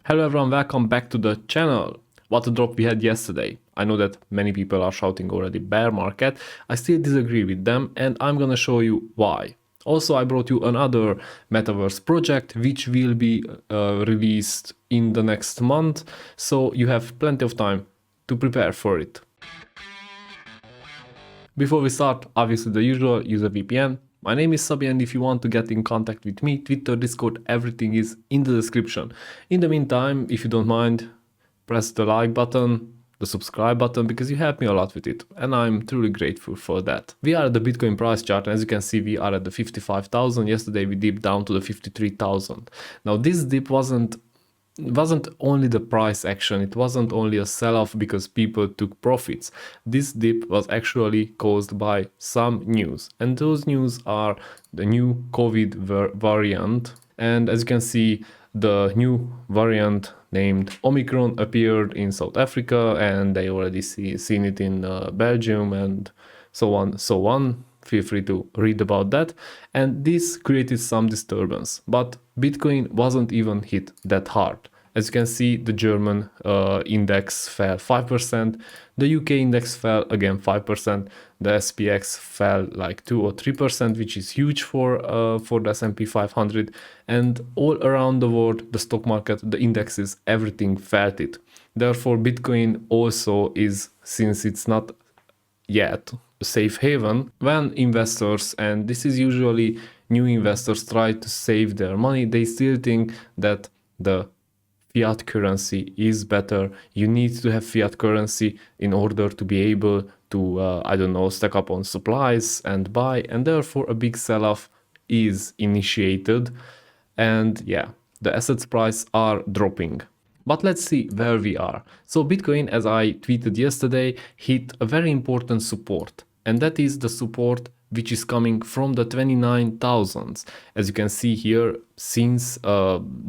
Hello everyone, welcome back to the channel. What a drop we had yesterday. I know that many people are shouting already bear market. I still disagree with them and I'm gonna show you why. Also, I brought you another Metaverse project which will be released in the next month, so you have plenty of time to prepare for it. Before we start, obviously the usual, use a VPN. My name is Sabi, and if you want to get in contact with me, Twitter, Discord, everything is in the description. In the meantime, if you don't mind, press the like button, the subscribe button, because you help me a lot with it, and I'm truly grateful for that. We are at the Bitcoin price chart, and as you can see, we are at the 55,000. Yesterday we dipped down to the 53,000. Now this dip wasn't only the price action, it wasn't only a sell-off because people took profits. This dip was actually caused by some news, and those news are the new COVID variant. And as you can see, the new variant named Omicron appeared in South Africa, and they already seen it in Belgium and so on. Feel free to read about that. And this created some disturbance, but Bitcoin wasn't even hit that hard. As you can see, the German index fell 5%, the UK index fell again 5%, the SPX fell like 2 or 3%, which is huge for the S&P 500, and all around the world, the stock market, the indexes, everything felt it. Therefore, Bitcoin also is, since it's not yet a safe haven, when investors, and this is usually new investors, try to save their money, they still think that the fiat currency is better. You need to have fiat currency in order to be able to, stack up on supplies and buy, and therefore a big sell-off is initiated. And yeah, the assets price are dropping. But let's see where we are. So Bitcoin, as I tweeted yesterday, hit a very important support, and that is the support which is coming from the 29,000s. As you can see here, since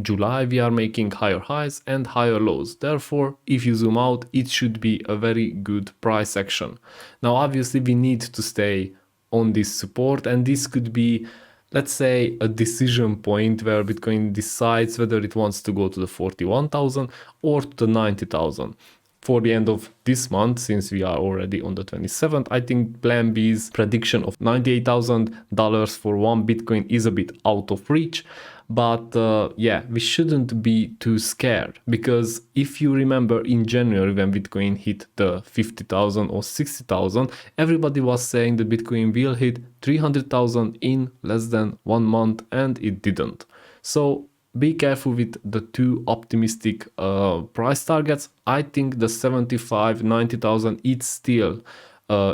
July we are making higher highs and higher lows. Therefore, if you zoom out, it should be a very good price action. Now obviously we need to stay on this support, and this could be, let's say, a decision point where Bitcoin decides whether it wants to go to the 41,000 or to the 90,000. For the end of this month, since we are already on the 27th, I think Plan B's prediction of $98,000 for one Bitcoin is a bit out of reach. But yeah, we shouldn't be too scared, because if you remember in January when Bitcoin hit the 50,000 or 60,000, everybody was saying that Bitcoin will hit 300,000 in less than 1 month, and it didn't. So be careful with the too optimistic price targets. I think the 75, 90,000, it's still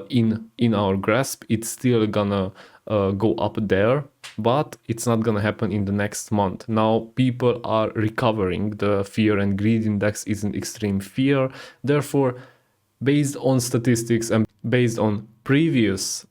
in our grasp. It's still gonna go up there, but it's not gonna happen in the next month. Now people are recovering. The fear and greed index is in extreme fear. Therefore, based on statistics and based on previous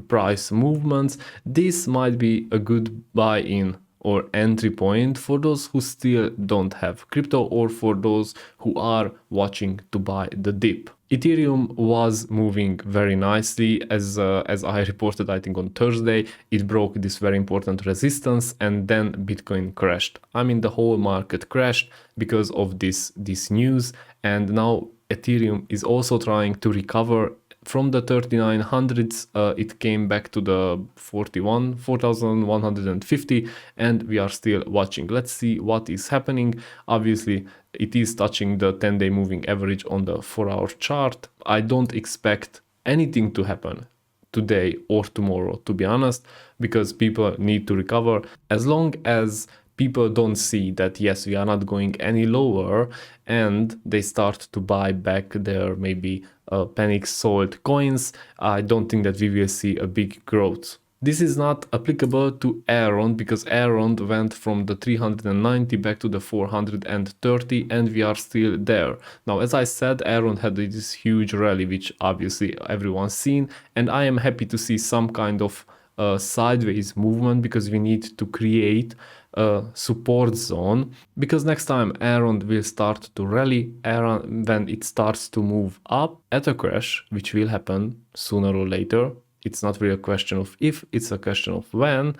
price movements, this might be a good buy-in or entry point for those who still don't have crypto, or for those who are watching to buy the dip. Ethereum was moving very nicely. As I reported, I think on Thursday, it broke this very important resistance, and then Bitcoin crashed. I mean, the whole market crashed because of this news, and now Ethereum is also trying to recover. From the 3900s, it came back to the 4,150, and we are still watching. Let's see what is happening. Obviously, it is touching the 10-day moving average on the 4-hour chart. I don't expect anything to happen today or tomorrow, to be honest, because people need to recover. As long as people don't see that, yes, we are not going any lower, and they start to buy back their maybe panic sold coins, I don't think that we will see a big growth. This is not applicable to Elrond, because Elrond went from the 390 back to the 430, and we are still there. Now, as I said, Elrond had this huge rally, which obviously everyone's seen, and I am happy to see some kind of sideways movement, because we need to create a support zone, because next time Elrond will start to rally, when it starts to move up at a crash, which will happen sooner or later. It's not really a question of if, it's a question of when.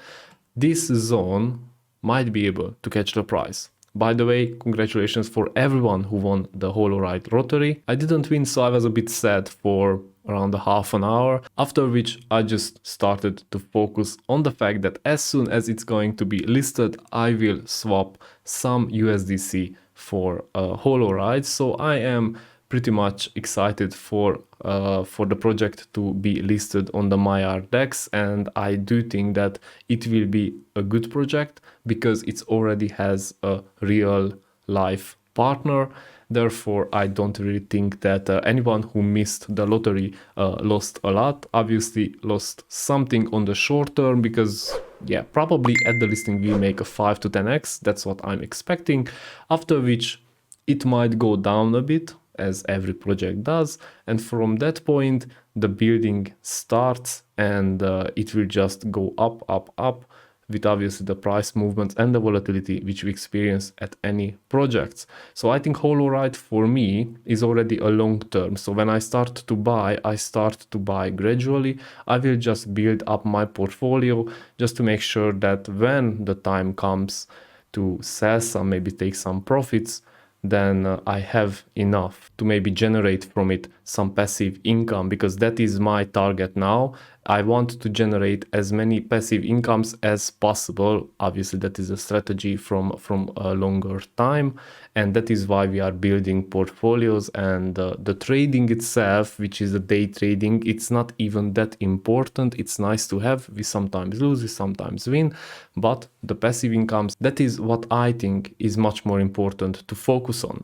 This zone might be able to catch the price. By the way, congratulations for everyone who won the Holoride lottery. I didn't win, so I was a bit sad for around a half an hour, after which I just started to focus on the fact that as soon as it's going to be listed, I will swap some USDC for Holoride. So I am pretty much excited for the project to be listed on the MyArtDex, and I do think that it will be a good project because it already has a real life partner. Therefore, I don't really think that anyone who missed the lottery lost a lot. Obviously lost something on the short term because, yeah, probably at the listing we make a 5 to 10x. That's what I'm expecting. After which it might go down a bit, as every project does, and from that point the building starts, and it will just go up, up, up, with obviously the price movements and the volatility which we experience at any projects. So I think Holoride for me is already a long term. So when I start to buy, I start to buy gradually. I will just build up my portfolio just to make sure that when the time comes to sell some, maybe take some profits, then I have enough to maybe generate from it some passive income, because that is my target now. I want to generate as many passive incomes as possible. Obviously that is a strategy from a longer time, and that is why we are building portfolios. And the trading itself, which is the day trading, it's not even that important. It's nice to have. We sometimes lose, we sometimes win, but the passive incomes, that is what I think is much more important to focus on.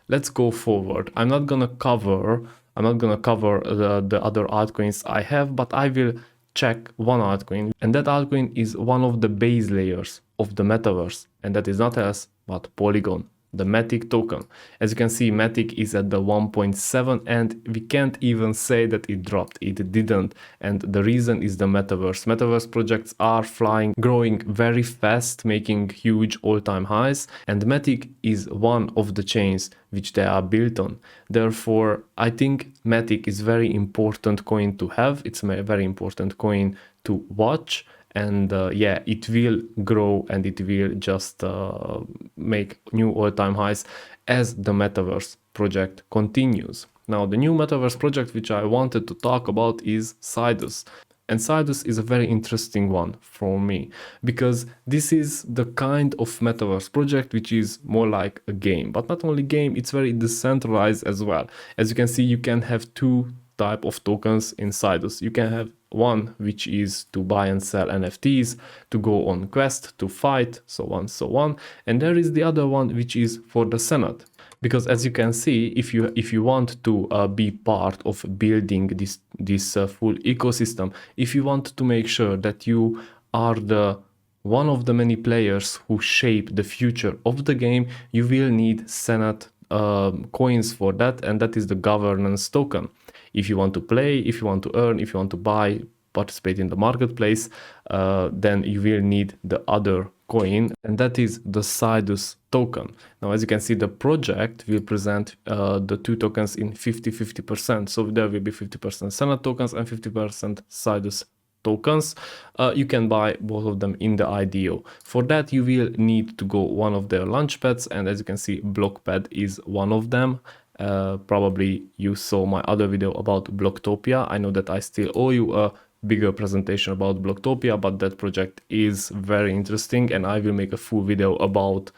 Let's go forward. I'm not gonna cover the other altcoins I have, but I will check one altcoin, and that altcoin is one of the base layers of the metaverse, and that is not else but Polygon, the Matic token. As you can see, Matic is at the 1.7, and we can't even say that it dropped. It didn't, and the reason is the metaverse. Metaverse projects are flying, growing very fast, making huge all-time highs, and Matic is one of the chains which they are built on. Therefore, I think Matic is very important coin to have. It's a very important coin to watch. And yeah, it will grow and it will just make new all-time highs as the Metaverse project continues. Now, the new Metaverse project which I wanted to talk about is Sidus. And Sidus is a very interesting one for me, because this is the kind of Metaverse project which is more like a game. But not only game, it's very decentralized as well. As you can see, you can have two type of tokens in Sidus. You can have one which is to buy and sell NFTs, to go on quest, to fight, so on, so on. And there is the other one which is for the Senate. Because as you can see, if you want to be part of building this full ecosystem, if you want to make sure that you are one of the many players who shape the future of the game, you will need Senate coins for that, and that is the governance token. If you want to play, if you want to earn, if you want to buy, participate in the marketplace, then you will need the other coin, and that is the Sidus token. Now, as you can see, the project will present the two tokens in 50-50%. So there will be 50% Senate tokens and 50% Sidus tokens. You can buy both of them in the IDO. For that, you will need to go one of their launchpads, and as you can see, Blockpad is one of them. Probably you saw my other video about Blocktopia. I know that I still owe you a bigger presentation about Blocktopia, but that project is very interesting, and I will make a full video about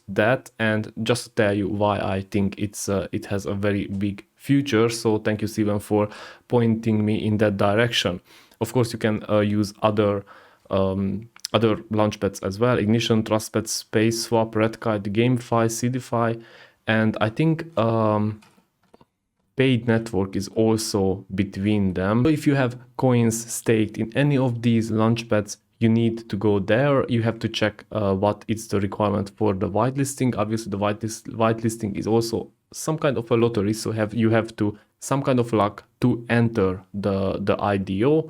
that, and just to tell you why I think it has a very big future. So thank you, Steven, for pointing me in that direction. Of course, you can use other launchpads as well: Ignition, Trustpad, SpaceSwap, Redkite, GameFi, CDFi, and I think Paid Network is also between them. So if you have coins staked in any of these launchpads, you need to go there. You have to check what is the requirement for the whitelisting. Obviously, the whitelisting is also some kind of a lottery, so you have to some kind of luck to enter the IDO.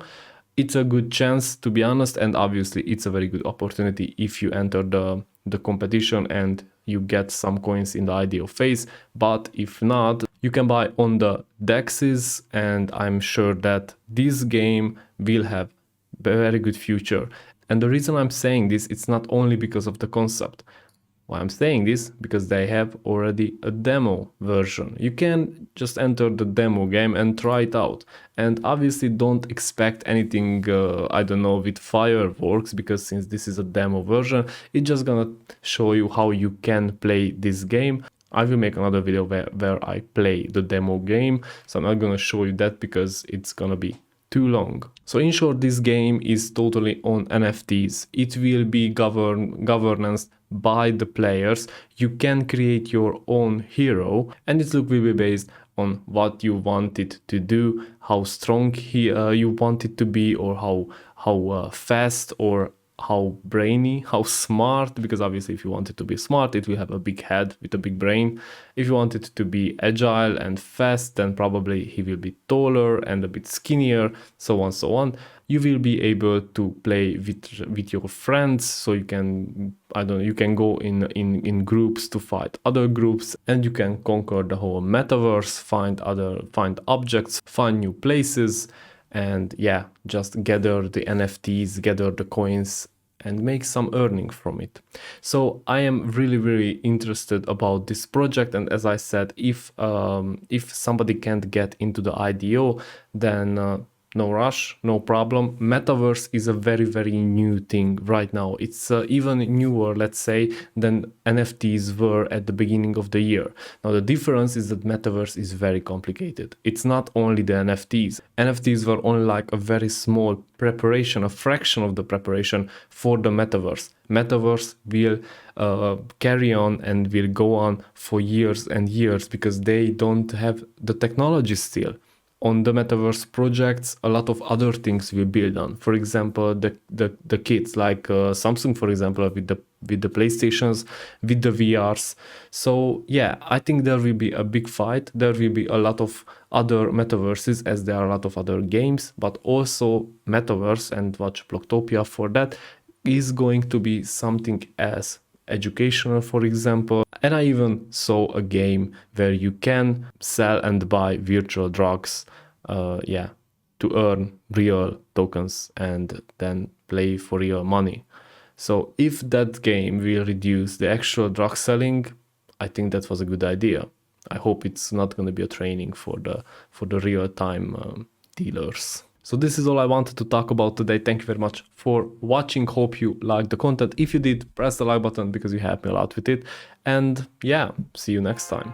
It's a good chance, to be honest, and obviously it's a very good opportunity if you enter the competition and you get some coins in the IDO phase. But if not, you can buy on the DEXs, and I'm sure that this game will have a very good future. And the reason I'm saying this, it's not only because of the concept. Why I'm saying this? Because they have already a demo version. You can just enter the demo game and try it out. And obviously don't expect anything, I don't know, with fireworks, because since this is a demo version, it's just gonna show you how you can play this game. I will make another video where I play the demo game, so I'm not gonna show you that because it's gonna be too long. So in short, this game is totally on NFTs. It will be governance by the players. You can create your own hero, and its look will be based on what you want it to do, how strong you want it to be, or how fast, or how brainy, how smart, because obviously if you want it to be smart, it will have a big head with a big brain. If you want it to be agile and fast, then probably he will be taller and a bit skinnier, so on, so on. You will be able to play with your friends, so you can, I don't know, you can go in groups to fight other groups, and you can conquer the whole metaverse, find objects, find new places, and yeah, just gather the NFTs, gather the coins, and make some earning from it. So I am really interested about this project, and as I said, if somebody can't get into the IDO, then no rush, no problem. Metaverse is a very new thing right now. It's even newer, let's say, than NFTs were at the beginning of the year. Now the difference is that Metaverse is very complicated. It's not only the NFTs. NFTs were only like a very small preparation, a fraction of the preparation for the Metaverse. Metaverse will carry on and will go on for years and years because they don't have the technology still. On the Metaverse projects, a lot of other things we build on. For example, the kits, like Samsung, for example, with the PlayStations, with the VRs. So yeah, I think there will be a big fight. There will be a lot of other metaverses, as there are a lot of other games, but also Metaverse, and watch Blocktopia for that, is going to be something as educational, for example. And I even saw a game where you can sell and buy virtual drugs, to earn real tokens and then play for real money. So if that game will reduce the actual drug selling, I think that was a good idea. I hope it's not going to be a training for the real time dealers. So this is all I wanted to talk about today. Thank you very much for watching. Hope you liked the content. If you did, press the like button because you help me a lot with it. And yeah, see you next time.